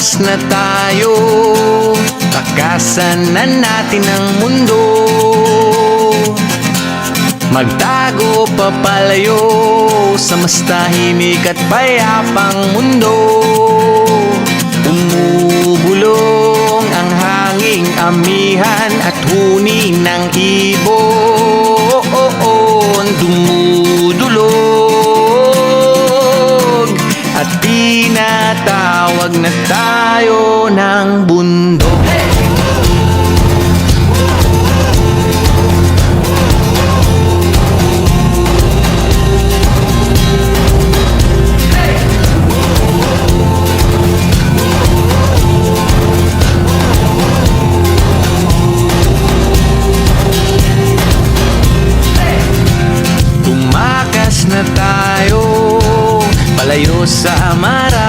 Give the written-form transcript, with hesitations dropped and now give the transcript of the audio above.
Tumakas na tayo, takasan na natin ang mundo. Magtago papalayo sa mas tahimik at payapang mundo. Umubulong ang hanging amihan at huni ng ibon. Dumudulog at tinatawag na tayo ng bundok. Tumakas na tayo, palayo sa marami.